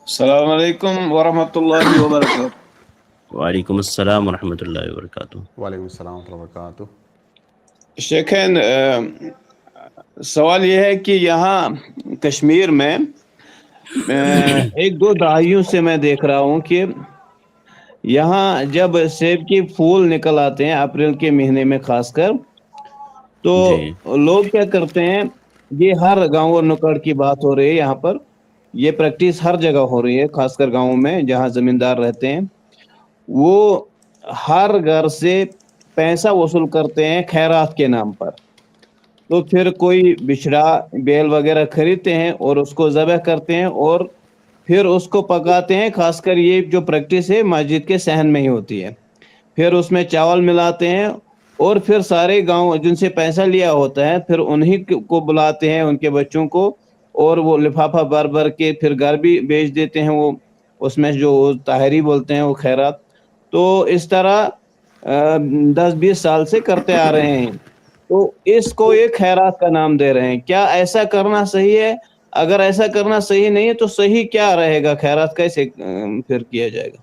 السلام علیکم ورحمۃ اللہ وبرکاتہ۔ وعلیکم السلام ورحمۃ اللہ وبرکاتہ۔ وعلیکم السلام ورحمۃ اللہ وبرکاتہ۔ شیخین، سوال یہ ہے کہ یہاں کشمیر میں ایک دو دہائیوں سے میں دیکھ رہا ہوں کہ یہاں جب سیب کے پھول نکل آتے ہیں اپریل کے مہینے میں خاص کر، تو جی لوگ کیا کرتے ہیں، یہ ہر گاؤں اور نکڑ کی بات ہو رہی ہے، یہاں پر یہ پریکٹس ہر جگہ ہو رہی ہے، خاص کر گاؤں میں جہاں زمیندار رہتے ہیں، وہ ہر گھر سے پیسہ وصول کرتے ہیں خیرات کے نام پر۔ تو پھر کوئی بچڑا بیل وغیرہ خریدتے ہیں اور اس کو ذبح کرتے ہیں اور پھر اس کو پکاتے ہیں۔ خاص کر یہ جو پریکٹس ہے مسجد کے صحن میں ہی ہوتی ہے۔ پھر اس میں چاول ملاتے ہیں اور پھر سارے گاؤں جن سے پیسہ لیا ہوتا ہے پھر انہی کو بلاتے ہیں، ان کے بچوں کو، اور وہ لفافہ بھر بھر کے پھر گھر بھی بیچ دیتے ہیں، وہ اس میں جو طاہری بولتے ہیں وہ خیرات۔ تو اس طرح 10-20 سال سے کرتے آ رہے ہیں، تو اس کو ایک خیرات کا نام دے رہے ہیں۔ کیا ایسا کرنا صحیح ہے؟ اگر ایسا کرنا صحیح نہیں ہے تو صحیح کیا رہے گا؟ خیرات کیسے پھر کیا جائے گا؟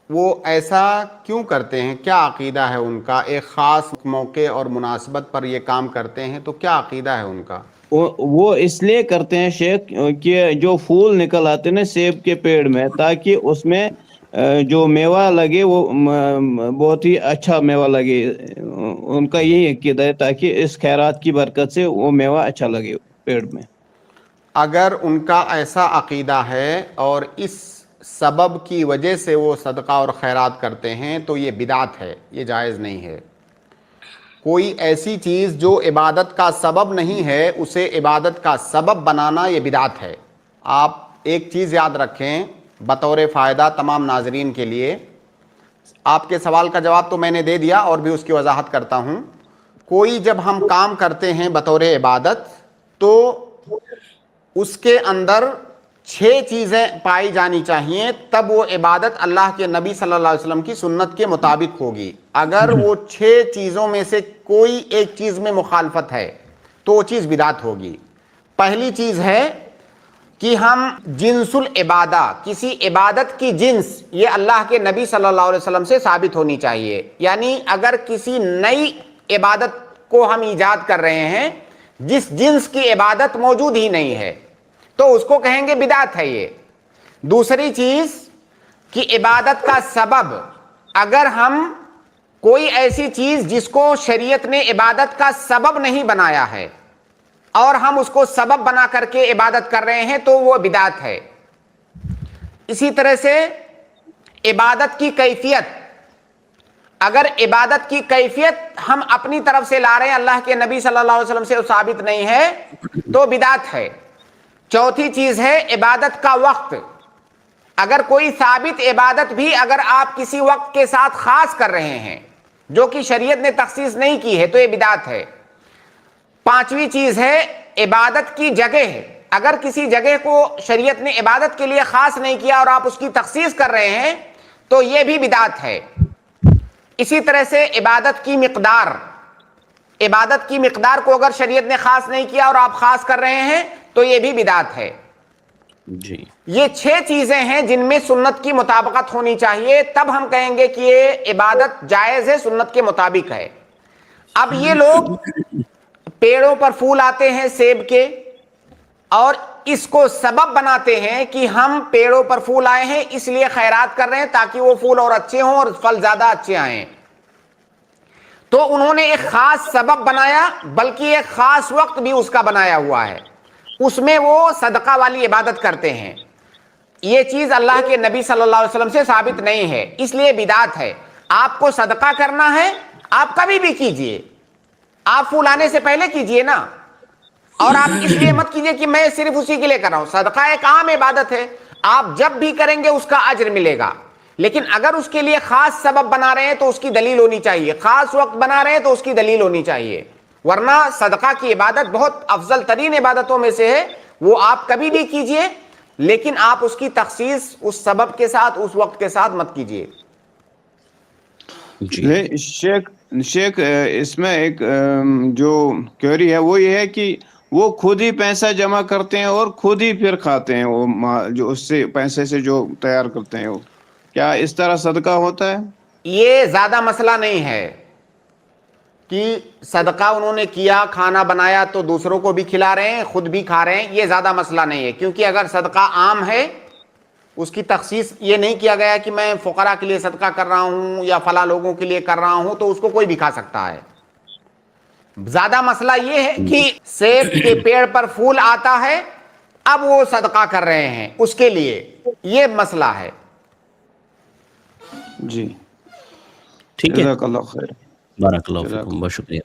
وہ ایسا کیوں کرتے ہیں؟ کیا عقیدہ ہے ان کا؟ ایک خاص موقع اور مناسبت پر یہ کام کرتے ہیں تو کیا عقیدہ ہے ان کا؟ وہ اس لیے کرتے ہیں شیخ کہ جو پھول نکل آتے ہیں سیب کے پیڑ میں، تاکہ اس میں جو میوہ لگے وہ بہت ہی اچھا میوہ لگے۔ ان کا یہی عقیدہ ہے تاکہ اس خیرات کی برکت سے وہ میوہ اچھا لگے پیڑ میں۔ اگر ان کا ایسا عقیدہ ہے اور اس سبب کی وجہ سے وہ صدقہ اور خیرات کرتے ہیں تو یہ بدعت ہے، یہ جائز نہیں ہے۔ کوئی ایسی چیز جو عبادت کا سبب نہیں ہے اسے عبادت کا سبب بنانا یہ بدعت ہے۔ آپ ایک چیز یاد رکھیں بطور فائدہ تمام ناظرین کے لیے، آپ کے سوال کا جواب تو میں نے دے دیا اور بھی اس کی وضاحت کرتا ہوں۔ کوئی جب ہم کام کرتے ہیں بطور عبادت تو اس کے اندر 6 چیزیں پائی جانی چاہیے، تب وہ عبادت اللہ کے نبی صلی اللہ علیہ وسلم کی سنت کے مطابق ہوگی۔ اگر وہ 6 چیزوں میں سے کوئی ایک چیز میں مخالفت ہے تو وہ چیز بدعت ہوگی۔ پہلی چیز ہے کہ ہم جنس العبادہ، کسی عبادت کی جنس، یہ اللہ کے نبی صلی اللہ علیہ وسلم سے ثابت ہونی چاہیے۔ یعنی اگر کسی نئی عبادت کو ہم ایجاد کر رہے ہیں جس جنس کی عبادت موجود ہی نہیں ہے تو اس کو کہیں گے بدعت ہے یہ۔ دوسری چیز کہ عبادت کا سبب، اگر ہم کوئی ایسی چیز جس کو شریعت نے عبادت کا سبب نہیں بنایا ہے اور ہم اس کو سبب بنا کر کے عبادت کر رہے ہیں تو وہ بدعت ہے۔ اسی طرح سے عبادت کی کیفیت، اگر عبادت کی کیفیت ہم اپنی طرف سے لا رہے ہیں، اللہ کے نبی صلی اللہ علیہ وسلم سے ثابت نہیں ہے تو بدعت ہے۔ چوتھی چیز ہے عبادت کا وقت، اگر کوئی ثابت عبادت بھی اگر آپ کسی وقت کے ساتھ خاص کر رہے ہیں جو کہ شریعت نے تخصیص نہیں کی ہے تو یہ بدعت ہے۔ پانچویں چیز ہے عبادت کی جگہ، اگر کسی جگہ کو شریعت نے عبادت کے لیے خاص نہیں کیا اور آپ اس کی تخصیص کر رہے ہیں تو یہ بھی بدعت ہے۔ اسی طرح سے عبادت کی مقدار، عبادت کی مقدار کو اگر شریعت نے خاص نہیں کیا اور آپ خاص کر رہے ہیں تو یہ بھی بدعت ہے۔ جی یہ 6 چیزیں ہیں جن میں سنت کی مطابقت ہونی چاہیے، تب ہم کہیں گے کہ یہ عبادت جائز ہے، سنت کے مطابق ہے۔ اب یہ لوگ پیڑوں پر پھول آتے ہیں سیب کے اور اس کو سبب بناتے ہیں کہ ہم پیڑوں پر پھول آئے ہیں اس لیے خیرات کر رہے ہیں تاکہ وہ پھول اور اچھے ہوں اور پھل زیادہ اچھے آئیں۔ تو انہوں نے ایک خاص سبب بنایا، بلکہ ایک خاص وقت بھی اس کا بنایا ہوا ہے، اس میں وہ صدقہ والی عبادت کرتے ہیں۔ یہ چیز اللہ کے نبی صلی اللہ علیہ وسلم سے ثابت نہیں ہے، اس لیے بدعت ہے۔ آپ کو صدقہ کرنا ہے آپ کبھی بھی کیجئے، آپ پھول آنے سے پہلے کیجئے نا، اور آپ اس لیے مت کیجئے کہ میں صرف اسی کے لیے کر رہا ہوں۔ صدقہ ایک عام عبادت ہے، آپ جب بھی کریں گے اس کا اجر ملے گا، لیکن اگر اس کے لیے خاص سبب بنا رہے ہیں تو اس کی دلیل ہونی چاہیے، خاص وقت بنا رہے ہیں تو اس کی دلیل ہونی چاہیے، ورنہ صدقہ کی عبادت بہت افضل ترین عبادتوں میں سے ہے، وہ آپ کبھی بھی کیجئے، لیکن آپ اس کی تخصیص اس سبب کے ساتھ اس وقت کے ساتھ مت کیجئے۔ شیخ اس میں ایک جو کیوری ہے وہ یہ ہے کہ وہ خود ہی پیسہ جمع کرتے ہیں اور خود ہی پھر کھاتے ہیں وہ جو اس سے پیسے سے جو تیار کرتے ہیں وہ. کیا اس طرح صدقہ ہوتا ہے؟ یہ زیادہ مسئلہ نہیں ہے کہ صدقہ انہوں نے کیا، کھانا بنایا تو دوسروں کو بھی کھلا رہے ہیں، خود بھی کھا رہے ہیں، یہ زیادہ مسئلہ نہیں ہے. کیونکہ اگر صدقہ عام ہے، اس کی تخصیص یہ نہیں کیا گیا کہ میں فقراء کے لیے صدقہ کر رہا ہوں یا فلاں لوگوں کے لیے کر رہا ہوں، تو اس کو کوئی بھی کھا سکتا ہے. زیادہ مسئلہ یہ ہے کہ سیب کے پیڑ پر پھول آتا ہے، اب وہ صدقہ کر رہے ہیں اس کے لیے، یہ مسئلہ ہے. جی ٹھیک ہے، جزاک اللہ خیر. بارک اللہ جزاک فیکم، بہت شکریہ.